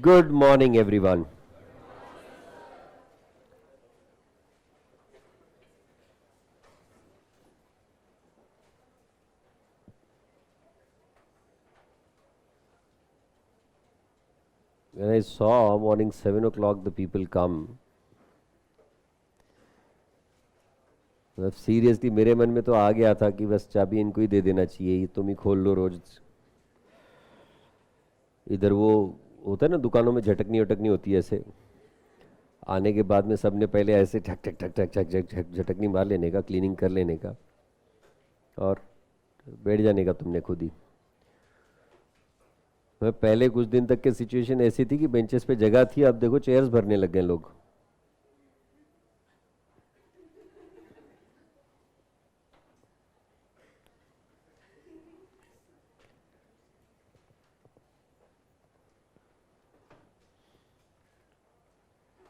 Good morning, everyone. When I saw morning 7 o'clock the people come, मतलब seriously मेरे मन में तो आ गया था कि बस चाबी इनको ही दे देना चाहिए, ये तुम ही खोल लो रोज। इधर वो होता है ना दुकानों में झटकनी वटकनी होती है ऐसे, आने के बाद में सबने पहले ऐसे ठक ठक ठक ठक ठक ठक ठक झटकनी मार लेने का, क्लीनिंग कर लेने का और बैठ जाने का तुमने खुद ही। मैं पहले कुछ दिन तक के सिचुएशन ऐसी थी कि बेंचेस पे जगह थी, अब देखो चेयर्स भरने लग गए लोग।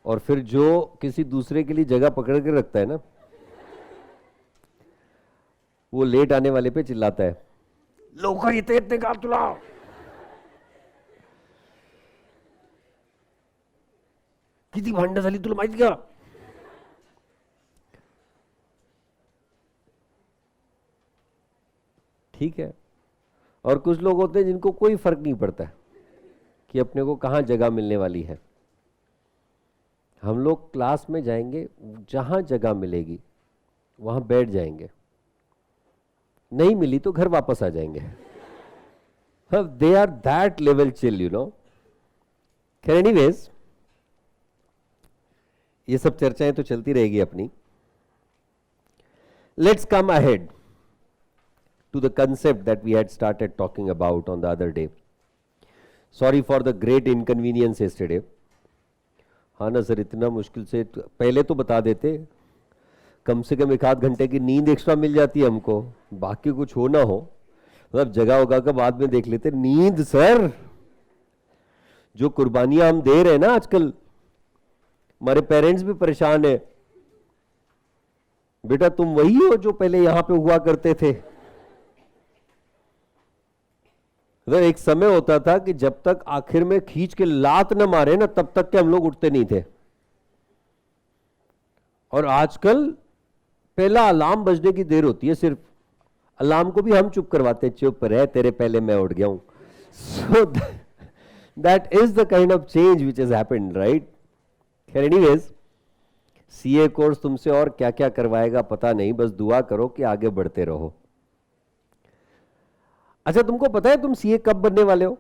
और फिर जो किसी दूसरे के लिए जगह पकड़ के रखता है ना, वो लेट आने वाले पे चिल्लाता है, लवकर इथे इतने का तुला। किती भांडणं झाली तुला माहिती का? ठीक है। और कुछ लोग होते हैं जिनको कोई फर्क नहीं पड़ता कि अपने को कहाँ जगह मिलने वाली है। हम लोग क्लास में जाएंगे, जहां जगह मिलेगी वहां बैठ जाएंगे, नहीं मिली तो घर वापस आ जाएंगे। They are that level chill, you know. खैर एनीवेज, ये सब चर्चाएं तो चलती रहेगी अपनी। Let's come ahead to the concept that we had started talking about on the other day. Sorry for the great inconvenience yesterday. हाँ ना सर, इतना मुश्किल से पहले तो बता देते, कम से कम 1-8 घंटे की नींद एक्स्ट्रा मिल जाती है हमको, बाकी कुछ हो ना हो, मतलब जगह होगा का बाद में देख लेते। नींद सर, जो कुर्बानियां हम दे रहे हैं ना आजकल, हमारे पेरेंट्स भी परेशान है। बेटा तुम वही हो जो पहले यहां पे हुआ करते थे। एक समय होता था कि जब तक आखिर में खींच के लात न मारे ना, तब तक के हम लोग उठते नहीं थे। और आजकल पहला अलार्म बजने की देर होती है, सिर्फ अलार्म को भी हम चुप करवाते हैं, चुप रह तेरे पहले मैं उठ गया हूं। So that is the kind of change which has happened, right? खैर एनीवेज, सीए कोर्स तुमसे और क्या क्या करवाएगा पता नहीं, बस दुआ करो कि आगे बढ़ते रहो। अच्छा, तुमको पता है तुम सीए कब बनने वाले हो?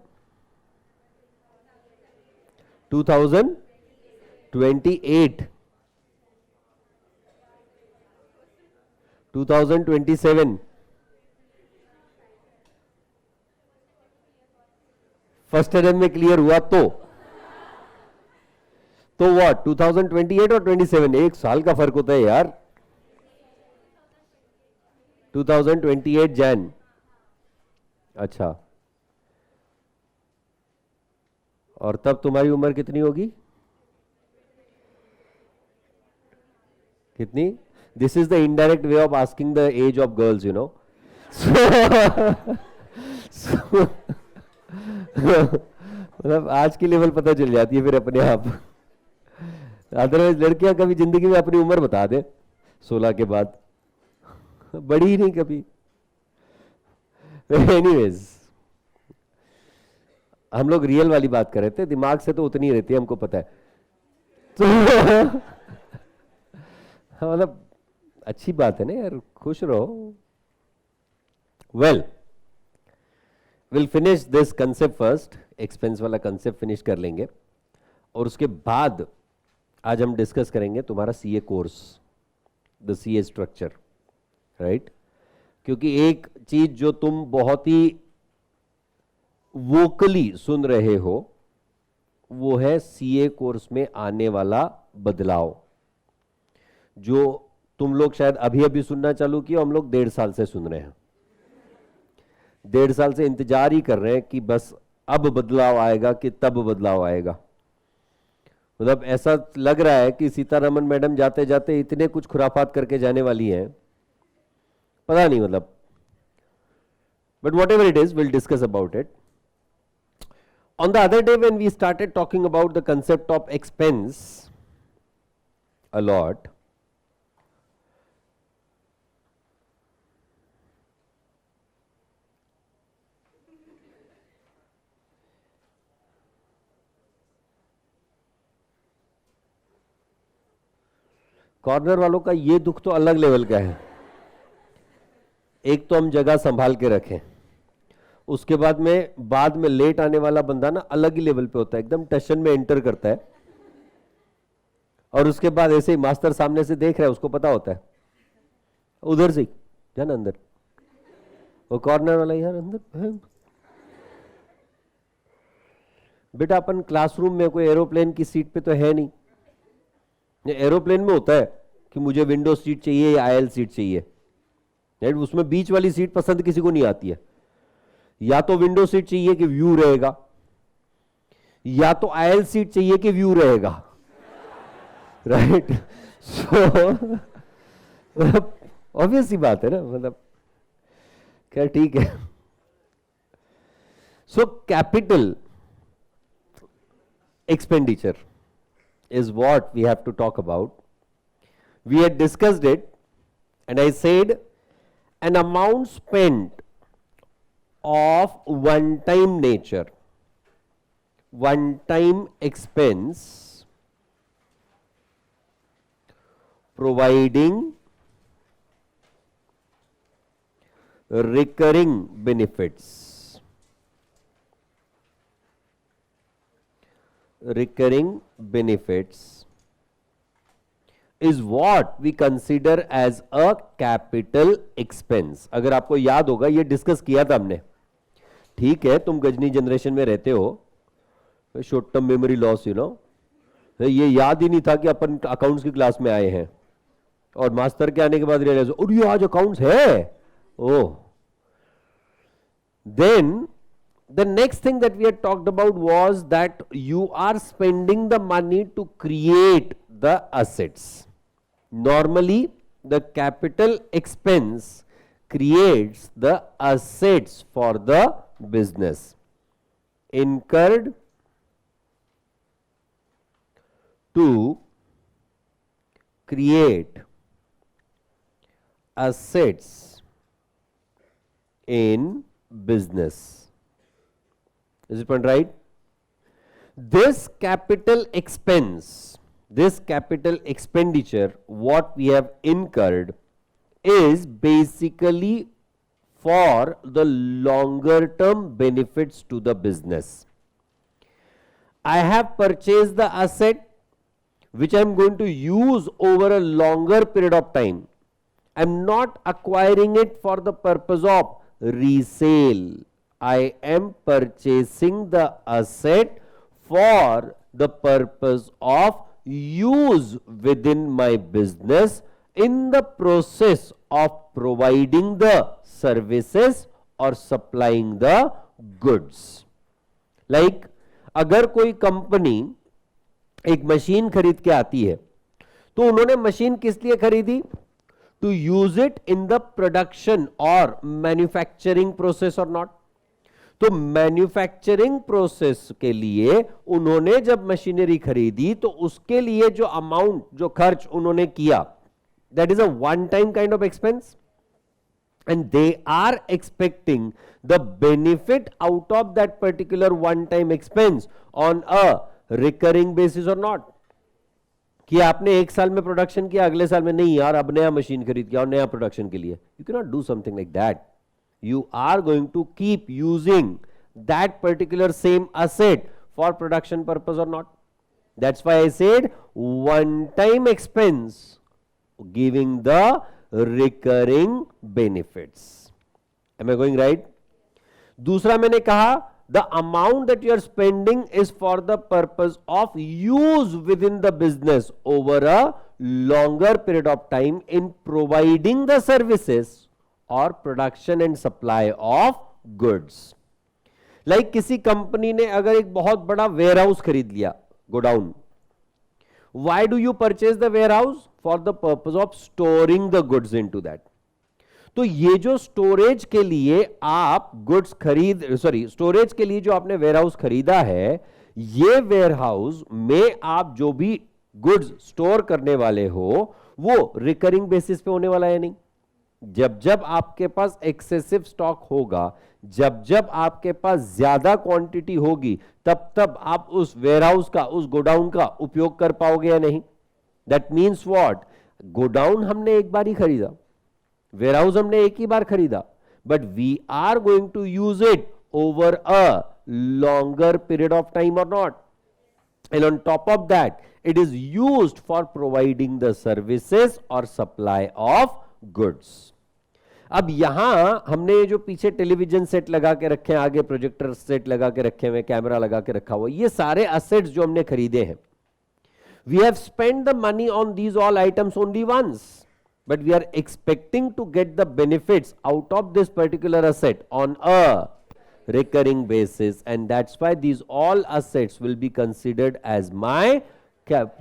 2028, 2027, फर्स्ट टर्म में क्लियर हुआ तो व्हाट, 2028 और 27 एक साल का फर्क होता है यार। 2028 जैन। अच्छा, और तब तुम्हारी उम्र कितनी होगी? कितनी? This is the indirect way of asking the age of girls, you know. मतलब आज की लेवल पता चल जाती है फिर अपने आप। अदरवाइज लड़कियां कभी जिंदगी में अपनी उम्र बता दे 16 के बाद, बड़ी ही नहीं कभी। एनीवेज, हम लोग रियल वाली बात कर रहे थे, दिमाग से तो उतनी रहती है, हमको पता है। तो मतलब अच्छी बात है ना यार, खुश रहो। Well, will finish this concept first, expense वाला कंसेप्ट फिनिश कर लेंगे, और उसके बाद आज हम डिस्कस करेंगे तुम्हारा CA course, the CA structure, right? क्योंकि एक चीज जो तुम बहुत ही वोकली सुन रहे हो वो है सीए कोर्स में आने वाला बदलाव, जो तुम लोग शायद अभी अभी सुनना चालू किया, हम लोग 1.5 साल से सुन रहे हैं। 1.5 साल से इंतजार ही कर रहे हैं कि बस अब बदलाव आएगा कि तब बदलाव आएगा। मतलब ऐसा लग रहा है कि सीतारमन मैडम जाते जाते इतने कुछ खुराफात करके जाने वाली हैं, पता नहीं मतलब, but what ever it is, will discuss about it. On the other day, when we started talking about the concept of expense a lot, corner वालों का ये दुख तो अलग लेवल का है। एक तो हम जगह संभाल के रखें, उसके बाद में लेट आने वाला बंदा ना अलग ही लेवल पे होता है, एकदम टेंशन में एंटर करता है, और उसके बाद ऐसे ही मास्टर सामने से देख रहा है, उसको पता होता है उधर से जाना अंदर, वो कॉर्नर वाला यार अंदर है। बेटा अपन क्लासरूम में कोई एरोप्लेन की सीट पे तो है नहीं। एरोप्लेन में होता है कि मुझे विंडो सीट चाहिए या आयल सीट चाहिए, उसमें बीच वाली सीट पसंद किसी को नहीं आती है। या तो विंडो सीट चाहिए कि व्यू रहेगा, या तो आयल सीट चाहिए कि व्यू रहेगा, राइट। सो ऑब्वियस सी बात है ना, मतलब क्या, ठीक है। So capital expenditure is what we have to talk about. We had discussed it, and I said an amount spent of one-time nature, one-time expense, providing recurring benefits. Recurring benefits is what we consider as a capital expense. अगर आपको याद होगा, ये discuss किया था हमने, ठीक है। तुम गजनी जनरेशन में रहते हो, short term memory loss, you know, ये याद ही नहीं था कि अपन अकाउंट्स की क्लास में आए हैं, और मास्टर के आने के बाद रियलाइज, और ये आज अकाउंट्स है, oh. Then the next thing that we had talked about was that you are spending the money to create the assets. Normally, the capital expense creates the assets for the business. Incurred to create assets in business. Is it right? This capital expense, this capital expenditure, what we have incurred, is basically for the longer term benefits to the business. I have purchased the asset which I am going to use over a longer period of time. I am not acquiring it for the purpose of resale. I am purchasing the asset for the purpose of use within my business in the process of providing the services or supplying the goods. Like, अगर कोई company एक machine खरीद के आती है, तो उन्होंने machine किस लिए खरीदी? To use it in the production or manufacturing process or not? तो मैन्युफैक्चरिंग प्रोसेस के लिए उन्होंने जब मशीनरी खरीदी, तो उसके लिए जो अमाउंट, जो खर्च उन्होंने किया, that is a one time kind of expense, and they are expecting the benefit out of that particular one time expense on a recurring basis और नॉट। कि आपने एक साल में प्रोडक्शन किया, अगले साल में नहीं यार अब नया मशीन खरीद किया और नया प्रोडक्शन के लिए, you can not do something like that. You are going to keep using that particular same asset for production purpose or not. That's why I said one time expense giving the recurring benefits. Am I going right? दूसरा मैंने कहा the amount that you are spending is for the purpose of use within the business over a longer period of time in providing the services और production and supply of goods. Like किसी company ने अगर एक बहुत बड़ा warehouse खरीद लिया, godown, why do you purchase the warehouse? For the purpose of storing the goods into that. तो ये जो स्टोरेज के लिए आप गुड्स स्टोरेज के लिए जो आपने वेयरहाउस खरीदा है, ये वेयरहाउस में आप जो भी गुड्स स्टोर करने वाले हो वो रिकरिंग बेसिस पे होने वाला है नहीं। जब जब आपके पास एक्सेसिव स्टॉक होगा, जब जब आपके पास ज्यादा क्वांटिटी होगी, तब तब आप उस वेयरहाउस का, उस गोडाउन का उपयोग कर पाओगे या नहीं। दैट मीन्स व्हाट, गोडाउन हमने एक बार ही खरीदा, वेयरहाउस हमने एक ही बार खरीदा, but we are going to use it over a longer period of time और not, and on top of that it is used for providing the services or supply of goods. अब यहां हमने जो पीछे टेलीविजन सेट लगा के रखे हैं, आगे प्रोजेक्टर सेट लगा के रखे हुए, कैमरा लगा के रखा हुआ, ये सारे असेट्स जो हमने खरीदे हैं, we have spent the money on these all items only once, but we are expecting to get the benefits out of this particular asset on a recurring basis, and that's why these all assets will be considered as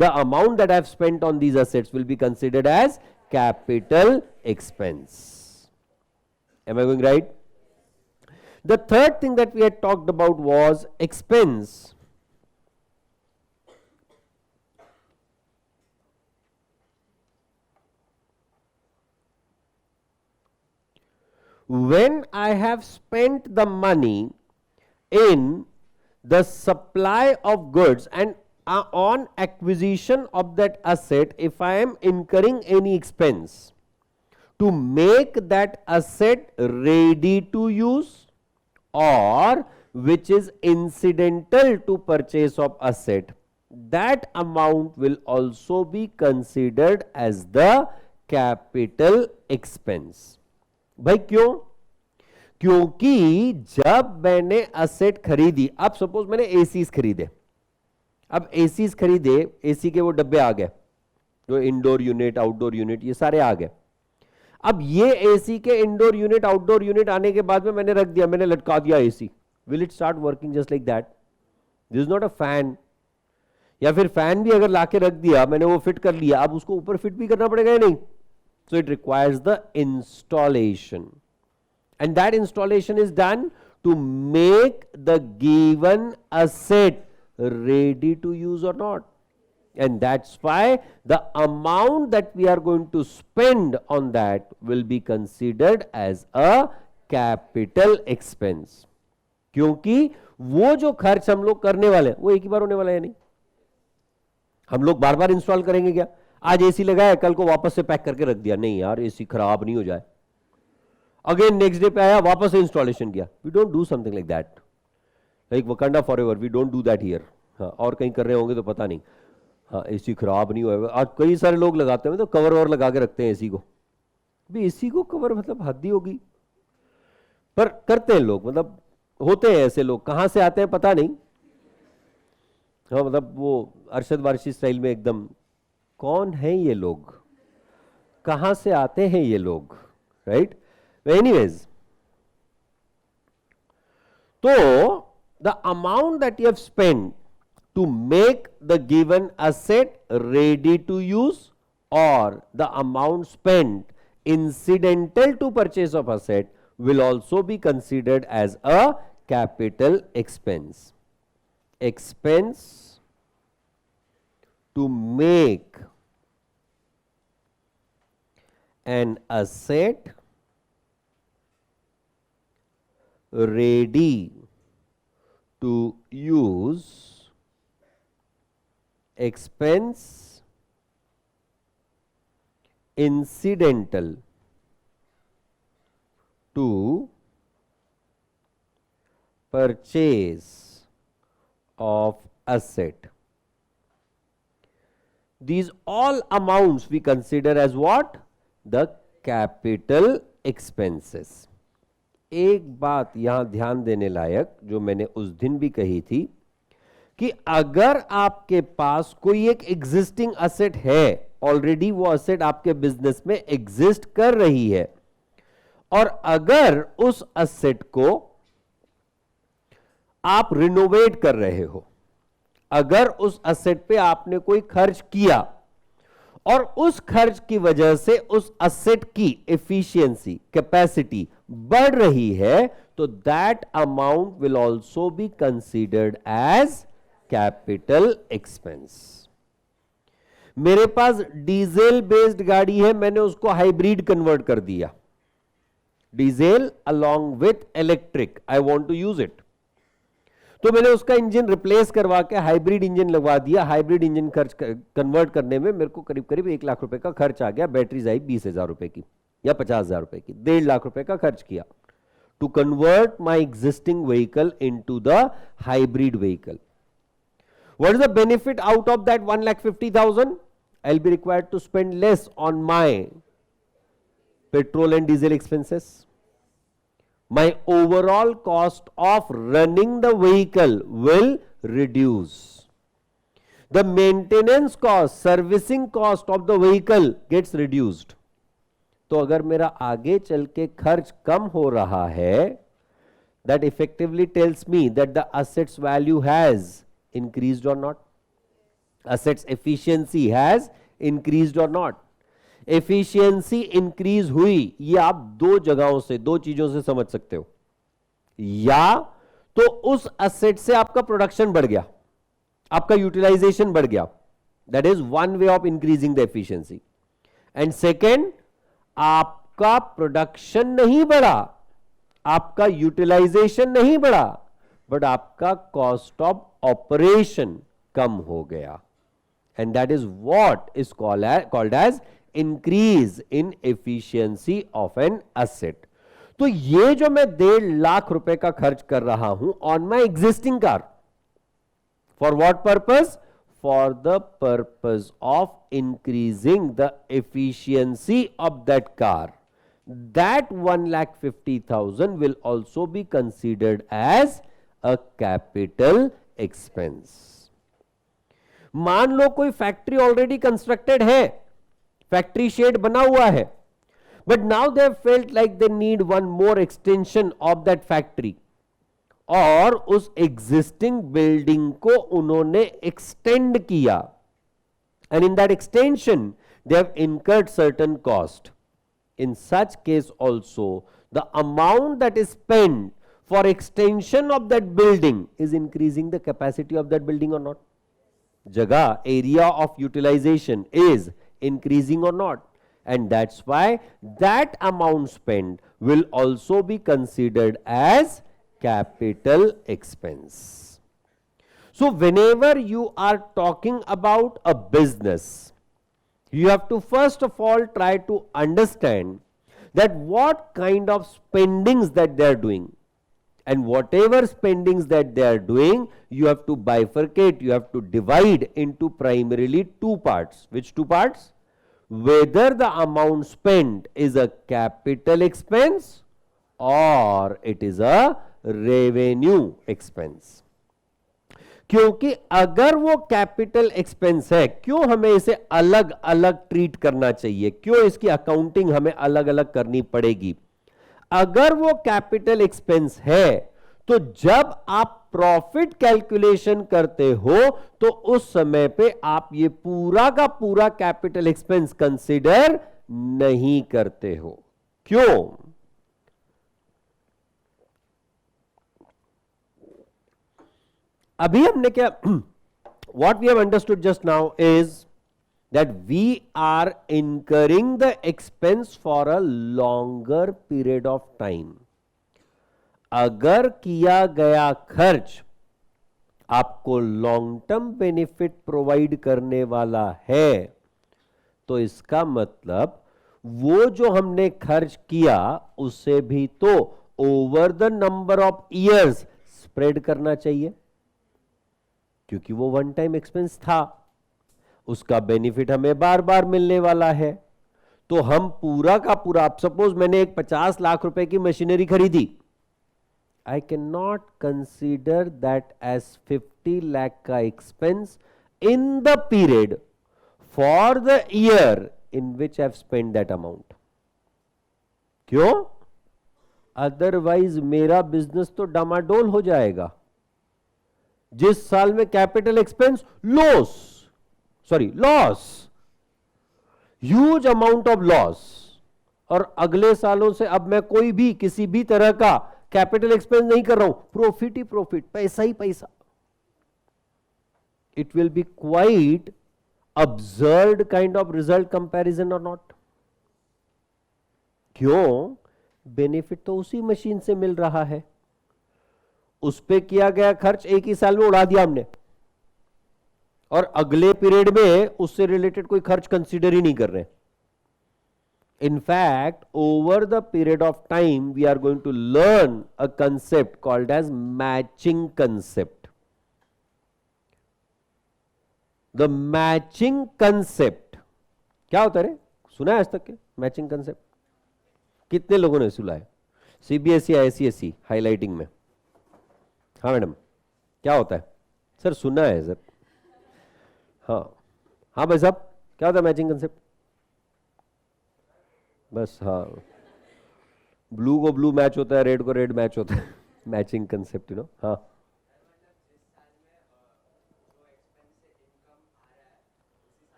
the amount that I've spent on these assets will be considered as capital expense. Am I going right? The third thing that we had talked about was expense. When I have spent the money in the supply of goods and on acquisition of that asset, if I am incurring any expense to make that asset ready to use or which is incidental to purchase of asset, that amount will also be considered as the capital expense. भाई क्यों? क्योंकि जब मैंने asset खरीदी, अब suppose मैंने ACs खरीदे, अब एसीज खरीदे, एसी के वो डब्बे आ गए, जो इंडोर यूनिट, आउटडोर यूनिट, ये सारे आ गए। अब ये एसी के इंडोर यूनिट, आउटडोर यूनिट आने के बाद में मैंने रख दिया, मैंने लटका दिया AC, will it start working just like that? This is not a fan. या फिर फैन भी अगर लाके रख दिया, मैंने वो फिट कर लिया, अब उसको ऊपर फिट भी करना पड़ेगा या नहीं? So it requires the installation, and that installation is done to make the given asset ready to use or not, and that's why the amount that we are going to spend on that will be considered as a capital expense. क्योंकि वो जो खर्च हम लोग करने वाले हैं वो एक ही बार होने वाला है नहीं। हम लोग बार बार इंस्टॉल करेंगे क्या? आज एसी लगाया, कल को वापस से पैक करके रख दिया, नहीं यार एसी खराब नहीं हो जाए, अगेन नेक्स्ट डे पे आया, वापस से इंस्टॉलेशन किया। We don't do something like that, like Wakanda forever, we don't do that here. हाँ, और कहीं कर रहे होंगे तो पता नहीं। हाँ, एसी खराब नहीं हुआ। आज कई सारे लोग लगाते हैं तो कवर ववर लगा के रखते हैं एसी को। भी एसी को कवर मतलब हद ही होगी, पर करते हैं लोग, मतलब होते हैं ऐसे लोग, कहां से आते हैं पता नहीं। हाँ, मतलब वो अरशद वारसी स्टाइल में एकदम, कौन है ये लोग, कहां से आते हैं ये लोग, राइट? एनीवेज, तो the amount that you have spend to make the given asset ready to use और the amount spend incidental to purchase of asset will also be considered as a capital expense. Expense to make an asset ready to use, expense incidental to purchase of asset. These all amounts we consider as what? The capital expenses. एक बात यहां ध्यान देने लायक जो मैंने उस दिन भी कही थी कि अगर आपके पास कोई एक एग्जिस्टिंग असेट है, ऑलरेडी वो असेट आपके बिजनेस में एग्जिस्ट कर रही है, और अगर उस असेट को आप रिनोवेट कर रहे हो, अगर उस असेट पे आपने कोई खर्च किया और उस खर्च की वजह से उस असेट की एफिशिएंसी, कैपेसिटी बढ़ रही है, तो that amount will also be considered as capital expense. मेरे पास डीजल बेस्ड गाड़ी है, मैंने उसको हाइब्रिड कन्वर्ट कर दिया, diesel along with electric, I want to use it, तो मैंने उसका इंजन रिप्लेस करवा के हाइब्रिड इंजन लगवा दिया। हाइब्रिड इंजन खर्च कन्वर्ट करने में मेरे को करीब करीब 1 लाख रुपए का खर्च आ गया। बैटरीज आई 20,000 रुपए की या 50,000 रुपए की, 1.5 लाख रुपए का खर्च किया to convert my existing vehicle into the hybrid vehicle. What is the benefit out of that 1,50,000? I'll be required to spend less on my petrol and diesel expenses. My overall cost of running the vehicle will reduce. The maintenance cost, servicing cost of the vehicle gets reduced. तो अगर मेरा आगे चल के खर्च कम हो रहा है, that effectively tells me that the assets value has increased or not, assets efficiency has increased or not. efficiency increase हुई, ये आप दो जगहों से, दो चीजों से समझ सकते हो। या तो उस असेट से आपका प्रोडक्शन बढ़ गया, आपका यूटिलाइजेशन बढ़ गया, that is one way of increasing the efficiency. And second, आपका प्रोडक्शन नहीं बढ़ा, आपका यूटिलाइजेशन नहीं बढ़ा, बट आपका कॉस्ट ऑफ ऑपरेशन कम हो गया, and that is what is called as increase in efficiency of an asset. तो ये जो मैं 1.5 लाख रुपए का खर्च कर रहा हूं on my existing car, for what purpose? For the purpose of increasing the efficiency of that car, that 1,50,000 will also be considered as a capital expense. मान लो कोई फैक्ट्री ऑलरेडी कंस्ट्रक्टेड है, फैक्ट्री शेड बना हुआ है, but now they felt like they need one more extension of that factory, और उस existing building को उन्होंने एक्सटेंड किया, and in that extension they have incurred certain cost. In such case also, the amount that is spent for extension of that building is increasing the capacity of that building or not? Jagah, area of utilization is increasing or not? And that's why that amount spent will also be considered as capital expense. So whenever you are talking about a business, you have to first of all try to understand that what kind of spendings that they are doing, and whatever spendings that they are doing, you have to bifurcate, you have to divide into primarily two parts. Which two parts? Whether the amount spent is a capital expense or it is a revenue expense. क्योंकि अगर वो capital expense है, क्यों हमें इसे अलग अलग treat करना चाहिए, क्यों इसकी अकाउंटिंग हमें अलग अलग करनी पड़ेगी? अगर वो कैपिटल एक्सपेंस है, तो जब आप प्रॉफिट कैलकुलेशन करते हो, तो उस समय पे आप ये पूरा का पूरा कैपिटल एक्सपेंस कंसीडर नहीं करते हो। क्यों? अभी हमने क्या, what we have understood just now is that we are incurring the expense for a longer period of time. अगर किया गया खर्च आपको लॉन्ग टर्म बेनिफिट प्रोवाइड करने वाला है, तो इसका मतलब वो जो हमने खर्च किया उसे भी तो over the number of years spread करना चाहिए, क्योंकि वो वन टाइम एक्सपेंस था, उसका बेनिफिट हमें बार बार मिलने वाला है। तो हम पूरा का पूरा, आप सपोज मैंने एक 50 लाख रुपए की मशीनरी खरीदी, I can not consider that as 50 lakh का expense in the period for the year in which I have spend that amount. क्यों? अदरवाइज मेरा बिजनेस तो डामाडोल हो जाएगा। जिस साल में capital expense loss, huge amount of loss, और अगले सालों से अब मैं कोई भी किसी भी तरह का कैपिटल एक्सपेंस नहीं कर रहा हूं, प्रॉफिट ही प्रॉफिट, पैसा ही पैसा. It will be quite absurd kind of result comparison or not? क्यों? बेनिफिट तो उसी मशीन से मिल रहा है, उस पे किया गया खर्च एक ही साल में उड़ा दिया हमने, और अगले पीरियड में उससे रिलेटेड कोई खर्च कंसीडर ही नहीं कर रहे. In fact, over the period of time, we are going to learn a concept called as matching concept. The matching concept क्या होता है? सुना है आज तक के मैचिंग कंसेप्ट? कितने लोगों ने सुना है? सीबीएसई आईसीएसई हाईलाइटिंग में. हाँ मैडम, क्या होता है? सर सुना है सर. हाँ हाँ भाई साहब, क्या होता है मैचिंग कंसेप्ट? बस हाँ, ब्लू को ब्लू मैच होता है, रेड को रेड मैच होता है. Matching concept, you know. हाँ,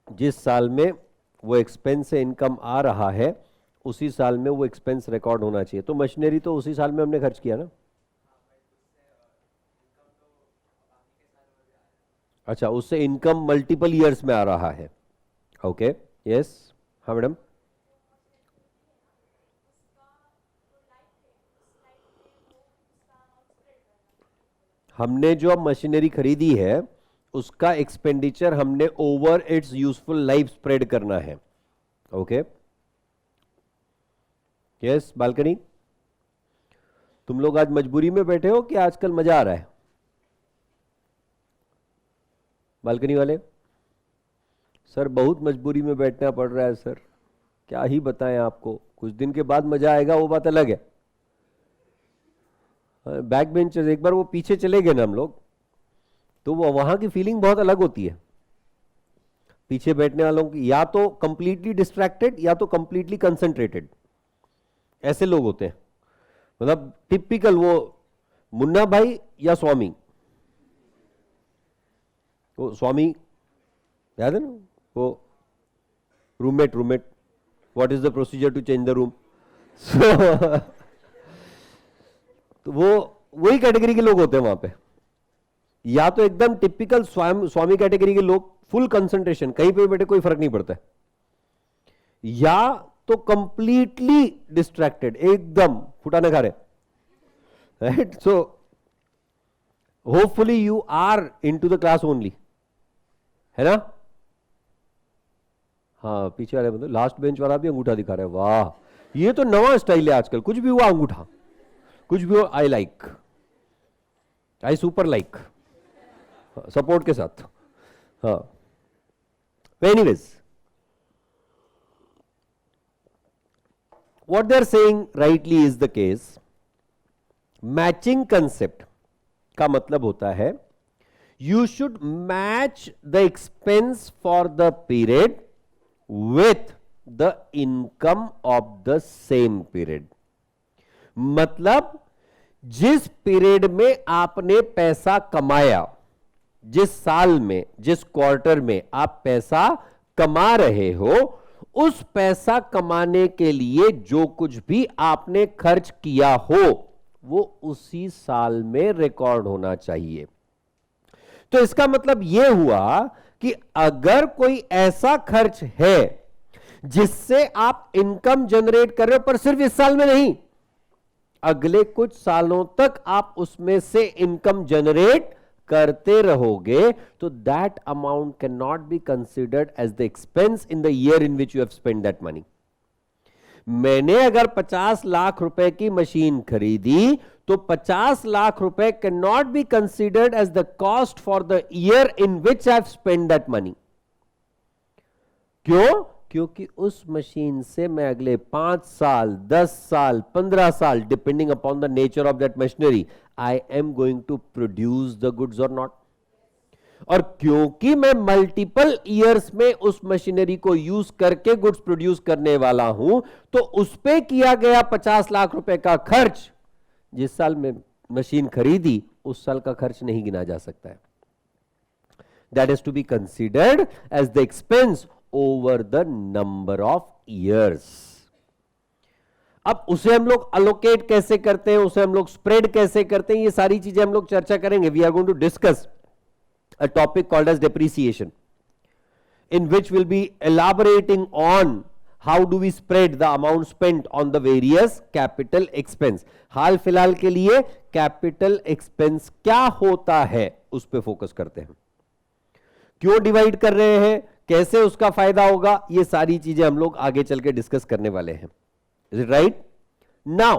जिस साल में वो एक्सपेंस से इनकम आ रहा है उसी साल में वो एक्सपेंस रिकॉर्ड होना चाहिए. तो मशीनरी तो उसी साल में हमने खर्च किया ना. अच्छा, उससे इनकम मल्टीपल ईयर्स में आ रहा है. Okay, yes. हाँ मैडम. हमने जो अब मशीनरी खरीदी है उसका एक्सपेंडिचर हमने over it's useful life spread करना है. Okay, yes. बालकनी, तुम लोग आज मजबूरी में बैठे हो कि आजकल मजा आ रहा है? बालकनी वाले, सर बहुत मजबूरी में बैठना पड़ रहा है सर, क्या ही बताएं आपको. कुछ दिन के बाद मजा आएगा, वो बात अलग है. बैक बेंचर्स, एक बार वो पीछे चले गए ना हम लोग, तो वो वहां की फीलिंग बहुत अलग होती है. पीछे बैठने वालों की या तो कंप्लीटली डिस्ट्रैक्टेड या तो कंप्लीटली कंसंट्रेटेड, ऐसे लोग होते हैं. मतलब टिपिकल वो मुन्ना भाई या स्वामी. वो स्वामी याद है ना, वो roommate what is the procedure to change the room. तो वो वही कैटेगरी के लोग होते हैं वहां पे. या तो एकदम टिपिकल स्वामी कैटेगरी के लोग, फुल कंसंट्रेशन, कहीं पे बैठे कोई फर्क नहीं पड़ता है. या तो कंप्लीटली डिस्ट्रैक्टेड, एकदम फुटाने खा रहे. Right? So hopefully you are into the class only, है ना? हाँ, पीछे वाले मतलब लास्ट बेंच वाला भी अंगूठा दिखा रहा है. वाह, ये तो नवा स्टाइल है आजकल. कुछ भी हुआ अंगूठा, कुछ भी हो I like, I super like, support के साथ. हाँ, anyways, what they are saying rightly is the case. Matching concept का मतलब होता है you should match the expense for the period with the income of the same period. मतलब जिस period में आपने पैसा कमाया, जिस साल में, जिस क्वार्टर में आप पैसा कमा रहे हो, उस पैसा कमाने के लिए जो कुछ भी आपने खर्च किया हो वो उसी साल में रिकॉर्ड होना चाहिए. तो इसका मतलब यह हुआ कि अगर कोई ऐसा खर्च है जिससे आप इनकम जनरेट कर रहे हो, पर सिर्फ इस साल में नहीं, अगले कुछ सालों तक आप उसमें से इनकम जनरेट करते रहोगे, तो that amount can not be considered as the expense in the year in which you have spend that money. मैंने अगर 50 लाख रुपए की मशीन खरीदी तो 50 लाख रुपए can not be considered as the cost for the year in which I have spend that money. क्यों? क्योंकि उस मशीन से मैं अगले 5 साल, 10 साल, 15 साल, depending upon the nature of that machinery, I am going to produce the goods और नॉट. और क्योंकि मैं मल्टीपल ईयर्स में उस मशीनरी को यूज करके गुड्स प्रोड्यूस करने वाला हूं, तो उस पे किया गया 50 लाख रुपए का खर्च, जिस साल में मशीन खरीदी उस साल का खर्च नहीं गिना जा सकता है. that is to be considered as the expense over the number of years. अब उसे हम लोग allocate कैसे करते हैं, उसे हम लोग spread कैसे करते हैं, ये सारी चीजें हम लोग चर्चा करेंगे. We are going to discuss a topic called as depreciation, in which we'll be elaborating on how do we spread the amount spent on the various capital expense. हाल फिलहाल के लिए capital expense क्या होता है उस पे फोकस करते हैं. क्यों डिवाइड कर रहे हैं, कैसे उसका फायदा होगा, ये सारी चीजें हम लोग आगे चल के डिस्कस करने वाले हैं. Is it right? Now,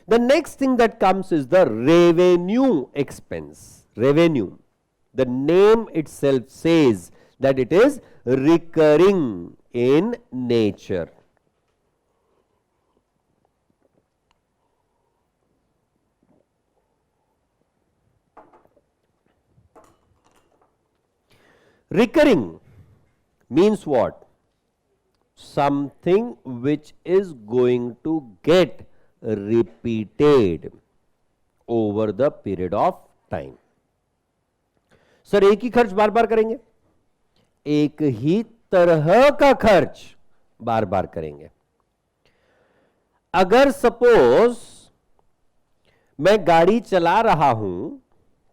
the next thing that comes is the revenue expense. Revenue. The name itself says that it is recurring in nature. Recurring means what? Something which is going to get repeated over the period of time. Sir एक ही खर्च बार बार करेंगे, एक ही तरह का खर्च बार बार करेंगे. अगर suppose मैं गाड़ी चला रहा हूं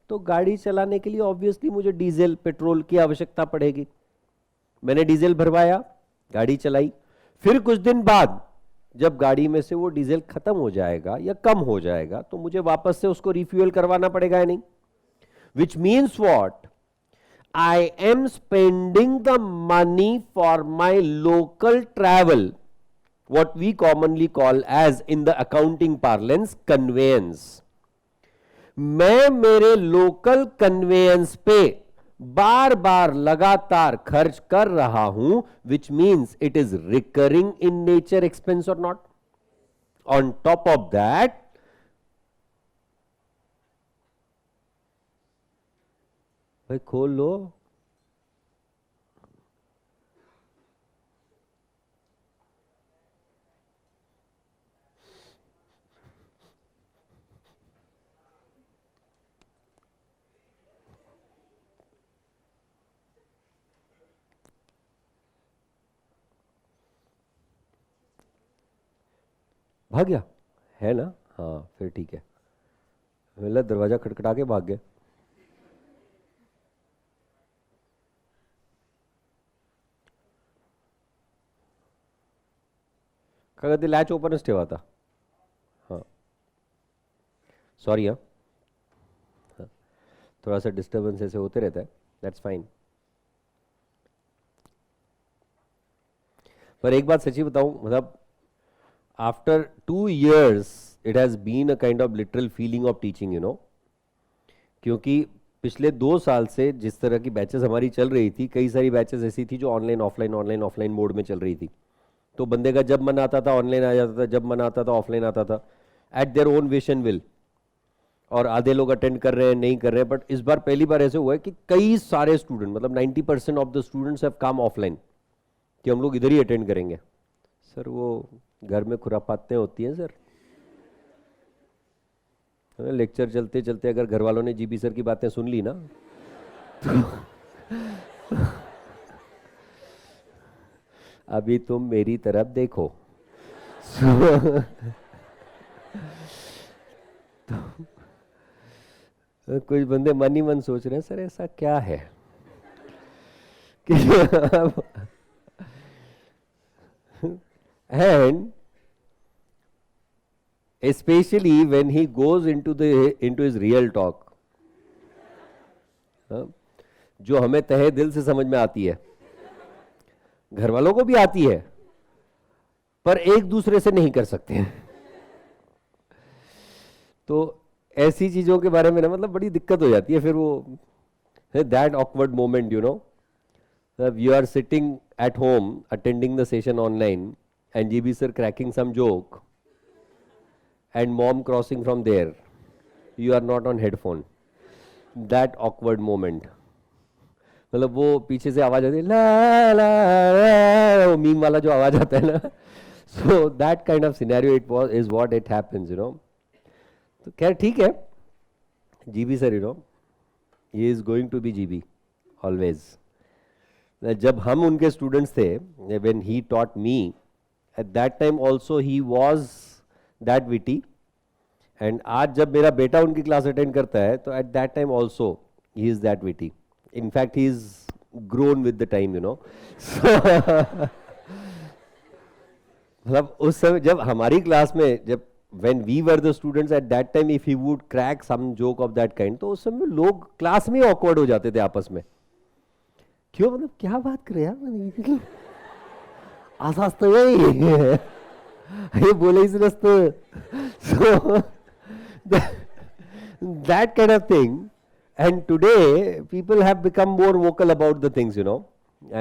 तो गाड़ी चलाने के लिए ऑब्वियसली मुझे डीजल पेट्रोल की आवश्यकता पड़ेगी. मैंने डीजल भरवाया, गाड़ी चलाई, फिर कुछ दिन बाद जब गाड़ी में से वो डीजल खत्म हो जाएगा या कम हो जाएगा तो मुझे वापस से उसको रिफ्यूल करवाना पड़ेगा या नहीं. Which means what? I am spending the money for my local travel, what we commonly call as in the accounting parlance conveyance. मैं मेरे लोकल कन्वेयंस पे बार बार लगातार खर्च कर रहा हूं, which means it is recurring in nature expense or not. On top of that, भाई खोल लो, भाग गया है ना. हाँ फिर ठीक है, मतलब दरवाजा खटखटा के भाग गया. का ते लॅच ओपनच ठेवा आता. हां सॉरी. हाँ थोड़ा सा डिस्टर्बेंस ऐसे होते रहता है, दैट्स फाइन. पर एक बात सच्ची बताऊं, मतलब after 2 years it has been a kind of literal feeling of teaching, you know. क्योंकि पिछले 2 साल से जिस तरह की बैचेस हमारी चल रही थी, कई सारी बैचेस ऐसी थी जो ऑनलाइन ऑफलाइन मोड में चल रही थी. तो बंदे का जब मन आता था ऑनलाइन आ जाता था, जब मन आता था ऑफलाइन आता था, eight their own wish and will. और आधे लोग अटेंड कर रहे हैं, नहीं कर रहे हैं. बट इस बार पहली बार ऐसे हुआ है कि कई सारे स्टूडेंट, मतलब 90% of the students have come offline, कि हम लोग इधर ही अटेंड करेंगे. सर वो घर में खुरापातें होती हैं सर. लेक्चर चलते चलते अगर घर वालों ने जीबी सर की बातें सुन ली ना तो अभी तुम मेरी तरफ देखो. तो कुछ बंदे मन ही मन सोच रहे हैं सर ऐसा क्या है and especially when he goes into his real talk, जो हमें तहे दिल से समझ में आती है, घर वालों को भी आती है, पर एक दूसरे से नहीं कर सकते हैं. तो ऐसी चीजों के बारे में ना मतलब बड़ी दिक्कत हो जाती है. फिर वो that awkward moment, you know, you are sitting at home attending the session online and GB sir cracking some joke and mom crossing from there, you are not on headphone. That awkward moment, मतलब वो पीछे से आवाज आती है ला ला ला, वो meme वाला जो आवाज आता है ना. so that kind of scenario it was is what it happens, you know. तो खैर ठीक है, GB sir, you know, he is going to be GB always. जब हम उनके स्टूडेंट्स थे, when he taught me, at that time also he was that witty, and आज जब मेरा बेटा उनकी क्लास अटेंड करता है तो at that time also he is that witty. In fact he is grown with the time, you know. मतलब उस समय जब हमारी क्लास में, जब when we were the students at that time, if he would crack some joke of that kind, तो उस समय लोग क्लास में awkward हो जाते थे आपस में। क्यों, मतलब क्या बात कर रहे हैं आसास तो ये बोले इस रस्ते। So that kind of thing, and today people have become more vocal about the things, you know,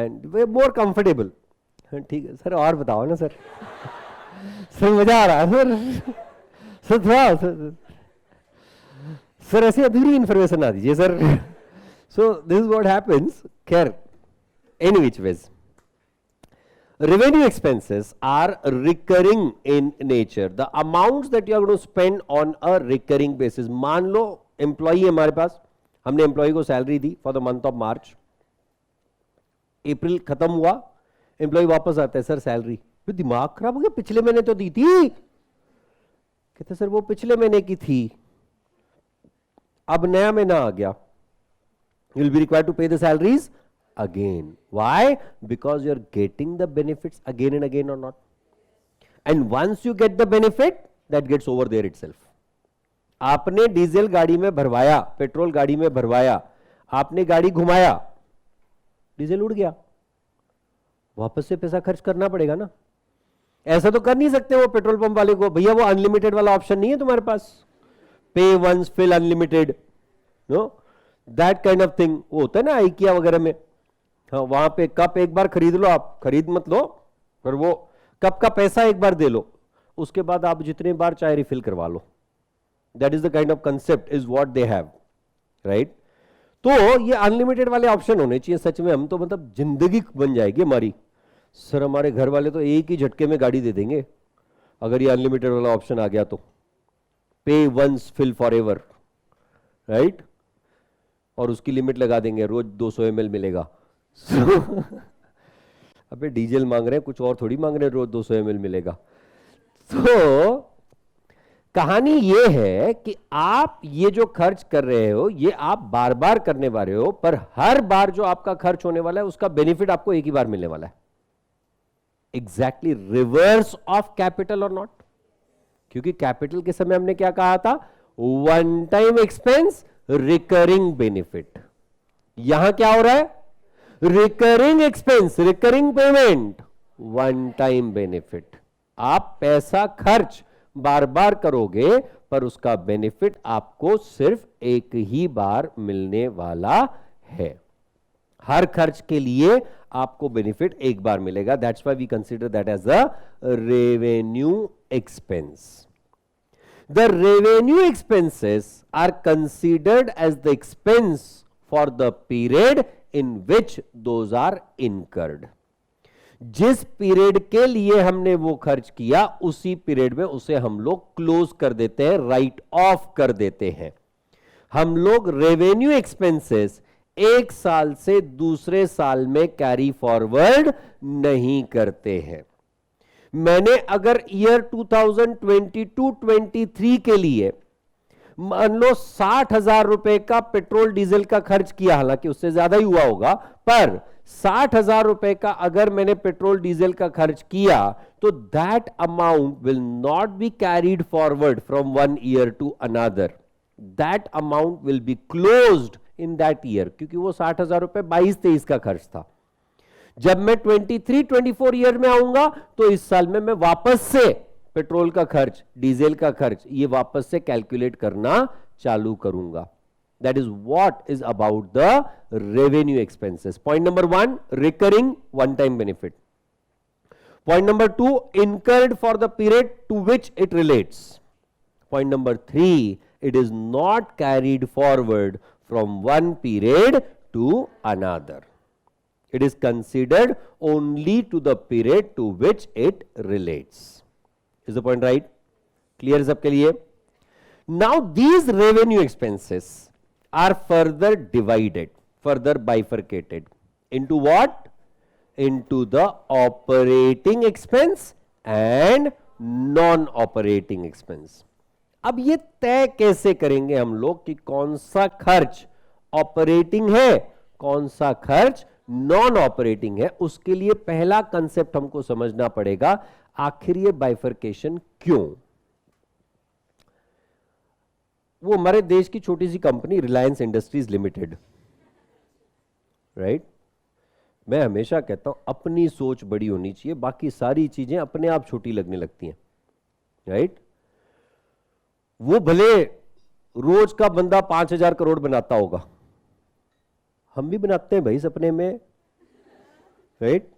and we're more comfortable। ठीक है सर, और बताओ ना सर। सर मजा आ रहा है सर, सर थोड़ा सर ऐसी अधूरी इंफॉर्मेशन ना दीजिए sir. So this is what happens. खैर, any which ways, revenue expenses are recurring in nature. The amounts that you are going to spend on a recurring basis. मान लो employee हमारे पास, हमने employee को salary दी for the month of March, April खत्म हुआ, employee वापस आता है, सर सैलरी। तो दिमाग खराब हो गया, पिछले महीने तो दी थी। कहते सर वो पिछले महीने की थी, अब नया महीना आ गया, you will be required to pay the salaries again. Why? Because you're getting the benefits again and again or not. And once you get the benefit, that gets over there itself. आपने diesel गाड़ी में भरवाया, petrol गाड़ी में भरवाया, आपने गाड़ी घुमाया, डीजल उड़ गया, वापस से पैसा खर्च करना पड़ेगा ना। ऐसा तो कर नहीं सकते वो पेट्रोल पंप वाले को, भैया वो अनलिमिटेड वाला ऑप्शन नहीं है तुम्हारे पास, pay once fill unlimited, no that kind of thing. वो होता है ना आइकिया वगैरह में, हाँ वहां पे कप एक बार खरीद लो, आप खरीद मत लो, पर वो कप का पैसा एक बार दे लो, उसके बाद आप जितने बार चाहे रिफिल करवा लो। That is the kind of concept is what they have, right. तो ये अनलिमिटेड वाले ऑप्शन होने चाहिए सच में, हम तो मतलब जिंदगी बन जाएगी हमारी। सर हमारे घर वाले तो एक ही झटके में गाड़ी दे देंगे अगर ये अनलिमिटेड वाला ऑप्शन आ गया तो, pay once fill forever, right, और उसकी लिमिट लगा देंगे, रोज 200 ml मिलेगा। अबे डीजल मांग रहे हैं, कुछ और थोड़ी मांग रहे हैं, रोज 200 ml मिलेगा। तो कहानी ये है कि आप ये जो खर्च कर रहे हो ये आप बार बार करने वाले हो, पर हर बार जो आपका खर्च होने वाला है उसका बेनिफिट आपको एक ही बार मिलने वाला है। एग्जैक्टली रिवर्स ऑफ कैपिटल और नॉट, क्योंकि कैपिटल के समय हमने क्या कहा था, one time expense recurring benefit. यहां क्या हो रहा है, recurring expense recurring payment, one time benefit. आप पैसा खर्च बार बार करोगे पर उसका बेनिफिट आपको सिर्फ एक ही बार मिलने वाला है। हर खर्च के लिए आपको बेनिफिट एक बार मिलेगा। That's why we consider that as a revenue expense. The revenue expenses are considered as the expense for the period in which those are incurred. जिस पीरियड के लिए हमने वो खर्च किया उसी पीरियड में उसे हम लोग क्लोज कर देते हैं, राइट ऑफ कर देते हैं। हम लोग रेवेन्यू एक्सपेंसेस एक साल से दूसरे साल में कैरी फॉरवर्ड नहीं करते हैं। मैंने अगर ईयर 2022-23 के लिए मान लो 60,000 रुपए का पेट्रोल डीजल का खर्च किया, हालांकि उससे ज्यादा ही हुआ होगा, पर 60,000 रुपए का अगर मैंने पेट्रोल डीजल का खर्च किया तो that amount will not be carried forward from one year to another. That amount will be closed in that year, क्योंकि वो 60,000 रुपए 22-23 का खर्च था। जब मैं 23-24 ईयर में आऊंगा तो इस साल में मैं वापस से पेट्रोल का खर्च, डीजल का खर्च, ये वापस से कैलकुलेट करना चालू करूंगा। That is what is about the revenue expenses. Point number 1, recurring one time benefit. Point number 2, incurred for the period to which it relates. Point number 3, it is not carried forward from one period to another. It is considered only to the period to which it relates. Is the point right? Clear is सबके लिए? Now these revenue expenses are further divided. further bifurcated into what? Into the operating expense and non-operating expense. अब ये तय कैसे करेंगे हम लोग कि कौन सा खर्च ऑपरेटिंग है, कौन सा खर्च नॉन ऑपरेटिंग है? उसके लिए पहला कंसेप्ट हमको समझना पड़ेगा, आखिर ये बाइफरकेशन क्यों? वो हमारे देश की छोटी सी कंपनी रिलायंस इंडस्ट्रीज लिमिटेड, राइट? मैं हमेशा कहता हूं अपनी सोच बड़ी होनी चाहिए, बाकी सारी चीजें अपने आप छोटी लगने लगती हैं, राइट? वो भले रोज का बंदा 5,000 करोड़ बनाता होगा, हम भी बनाते हैं भाई सपने में, राइट?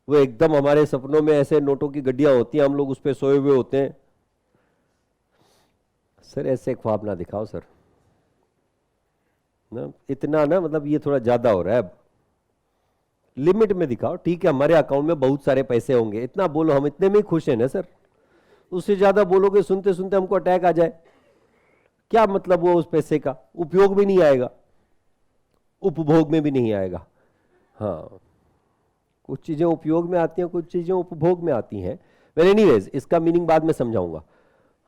वो एकदम हमारे सपनों में ऐसे नोटों की गड्डियां होती हैं, हम लोग उस पर सोए हुए होते हैं। सर ऐसे ख्वाब ना दिखाओ सर, ना इतना ना, मतलब ये थोड़ा ज्यादा हो रहा है, अब लिमिट में दिखाओ। ठीक है हमारे अकाउंट में बहुत सारे पैसे होंगे, इतना बोलो, हम इतने में ही खुश हैं ना सर। उससे ज्यादा बोलोगे सुनते सुनते हमको अटैक आ जाए, क्या मतलब वो उस पैसे का उपयोग भी नहीं आएगा, उपभोग में भी नहीं आएगा। हाँ, कुछ चीजें उपयोग में आती हैं, कुछ चीजें उपभोग में आती हैं। वेल एनीवेज, इसका मीनिंग बाद में समझाऊंगा।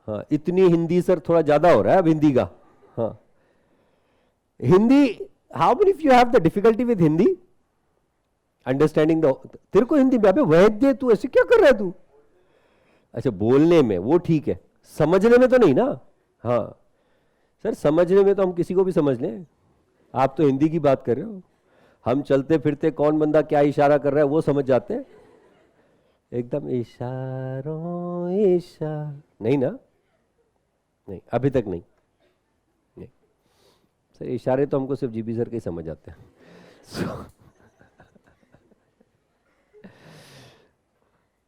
हाँ, इतनी हिंदी सर थोड़ा ज्यादा हो रहा है अब हिंदी का। हाँ, Hindi, how many of you have the difficulty with Hindi understanding the? तेरे को हिंदी में अबे वैद्य तू ऐसे क्या कर रहा है तू? अच्छा, बोलने में वो ठीक है, समझने में तो नहीं ना। हाँ सर, समझने में तो हम किसी को भी समझ लें, आप तो हिंदी की बात कर रहे हो। हम चलते फिरते कौन बंदा क्या इशारा कर रहा है वो समझ जाते हैं एकदम, इशारों इशार नहीं ना, नहीं अभी तक नहीं, नहीं सर, इशारे तो हमको सिर्फ जीबी सर के ही समझ आते हैं।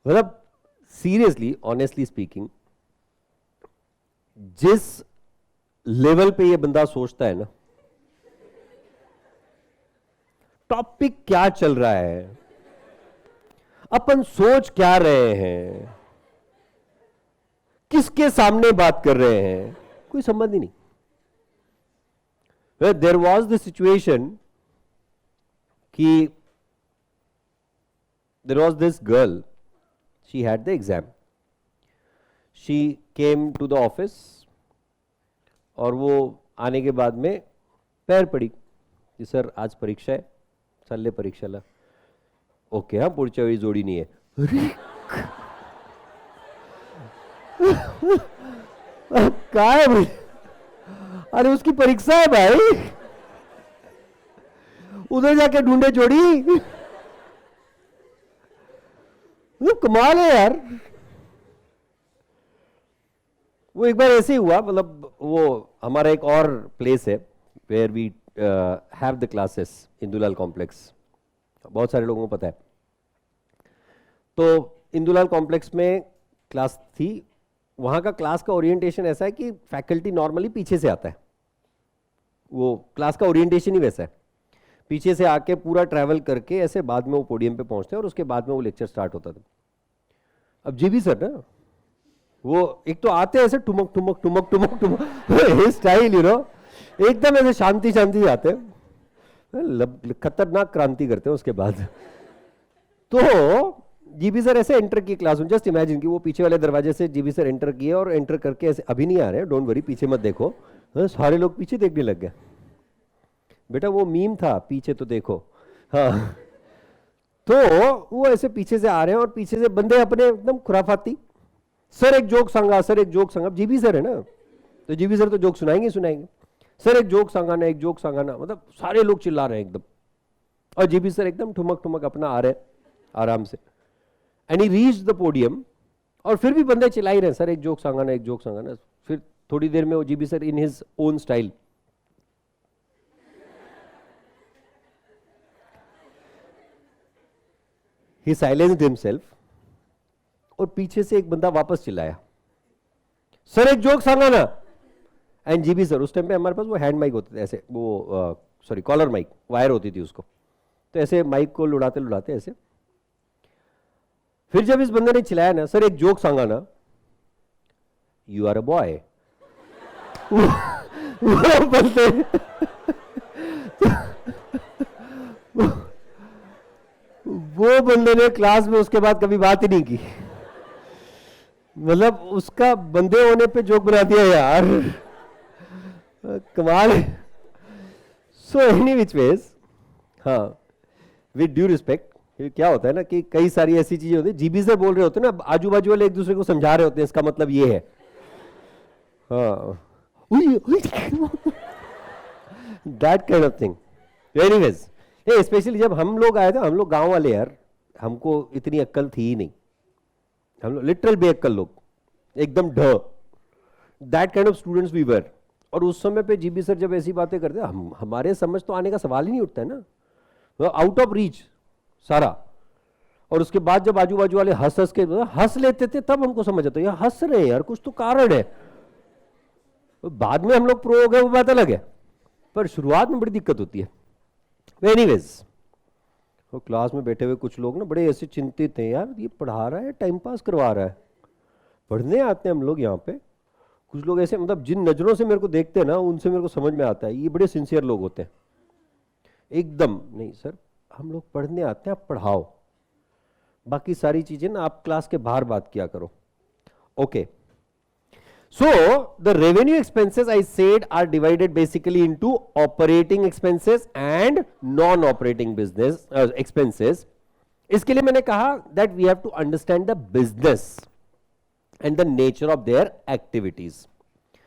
मतलब सीरियसली, ऑनेस्टली स्पीकिंग, जिस लेवल पे ये बंदा सोचता है ना, टॉपिक क्या चल रहा है, अपन सोच क्या रहे हैं, किसके सामने बात कर रहे हैं, कोई संबंध ही नहीं। देयर वॉज द सिचुएशन कि there was this girl, she had the exam, she came to the office, और वो आने के बाद में पैर पड़ी कि सर आज परीक्षा है, चालले परीक्षाला. ओके, हा पुढच्या वेळी जोडी नाही आहे. काय भाई, अरे उसकी परीक्षा है भाई, उधर जाके ढूंढे जोड़ी. वो कमाल है यार. वो एक बार ऐसे ही हुआ, मतलब वो हमारा एक और प्लेस है where we have the classes, Indulal complex, बहुत सारे लोगों को पता है. तो इंदुलाल कॉम्प्लेक्स में क्लास थी. वहाँ का क्लास का ओरिएंटेशन ऐसा है कि फैकल्टी नॉर्मली पीछे से आता है. वो क्लास का ओरिएंटेशन ही वैसा है, पीछे से आके पूरा ट्रैवल करके ऐसे बाद में वो पोडियम पे पहुंचते हैं और उसके बाद में वो लेक्चर स्टार्ट होता था. अब जीबी सर ना, वो एक तो आते हैं ऐसे ठुमक ठुमक ठुमक ठुमक ठुमक स्टाइल, यू नो, एकदम ऐसे शांति शांति आते हैं, खतरनाक क्रांति करते हैं उसके बाद. तो जीबी सर ऐसे एंटर किए क्लास में. जस्ट इमेजिन कि वो पीछे वाले दरवाजे से जीबी सर एंटर किए और एंटर करके ऐसे, अभी नहीं आ रहे, डोंट वरी, पीछे मत देखो. सारे लोग पीछे देखने लग गए. बेटा वो मीम था, पीछे तो देखो. हाँ, तो वो ऐसे पीछे से आ रहे हैं और पीछे से बंदे अपने एकदम खुराफाती, सर एक जोक सांगा, सर एक जोक सांगा. जीबी सर है ना, तो जीबी सर तो जोक सुनाएंगे सुनाएंगे. सर एक जोक सांगा ना, एक जोक सांगा ना, मतलब सारे लोग चिल्ला रहे हैं एकदम, और जीबी सर एकदम ठुमक ठुमक अपना आ रहे हैं आराम से. And he reached the podium, और फिर भी बंदे चिल्ला ही रहे हैं, सर एक जोक सांगा ना, एक जोक सांगा ना. फिर थोड़ी देर में वो GB sir in his own style, he silenced himself, और पीछे से एक बंदा वापस चिल्लाया, सर एक जोक सांगा ना. एंड जीबी सर, उस टाइम पे हमारे पास वो हैंड माइक होते थे ऐसे, वो सॉरी कॉलर माइक, वायर होती थी उसको, तो ऐसे माइक को लुढ़ाते लुढ़ाते ऐसे. फिर जब इस बंदे ने चिल्लाया ना, सर एक जोक सांगा ना, यू आर अ बॉय. वो बंदे वो बंदे ने क्लास में उसके बाद कभी बात ही नहीं की। मतलब उसका बंदे होने पे जोक बना दिया यार, कमाल है। सो एनी विच वेज, हाँ, विद ड्यू रिस्पेक्ट, क्या होता है ना कि कई सारी ऐसी चीजें होती है, जीबी से बोल रहे होते हैं ना, आजू बाजू वाले एक दूसरे को समझा रहे होते हैं इसका मतलब ये है, हाँ, that kind of thing. Anyways, specially जब हम लोग आए थे, हम लोग गांव वाले यार, हमको इतनी अक्ल थी ही नहीं, हम लोग लिटरल बेअक्ल लोग, एकदम ढ, that kind of students we were. और उस समय पे जीबी सर जब ऐसी बातें करते, हम हमारे समझ तो आने का सवाल ही नहीं उठता है ना, आउट ऑफ रीच सारा। और उसके बाद जब आजू बाजू वाले हंस हंस के हंस लेते थे, तब हमको समझ आता यार हंस रहे हैं यार, कुछ तो कारण है। बाद में हम लोग प्रो हो गए, वो बात अलग है, पर शुरुआत में बड़ी दिक्कत होती है। एनीवेज, वो क्लास में बैठे हुए कुछ लोग ना बड़े ऐसे चिंतित हैं, यार ये पढ़ा रहा है टाइम पास करवा रहा है। पढ़ने आते हैं हम लोग यहाँ पे, कुछ लोग ऐसे, मतलब जिन नजरों से मेरे को देखते हैं ना, उनसे मेरे को समझ में आता है ये बड़े सिंसियर लोग होते हैं एकदम। नहीं सर, हम लोग पढ़ने आते हैं, आप पढ़ाओ, बाकी सारी चीजें ना आप क्लास के बाहर बात किया करो। Okay, so the revenue expenses I said are divided basically into operating expenses and non-operating business expenses. इसके लिए मैंने कहा that we have to understand the business and the nature of their activities.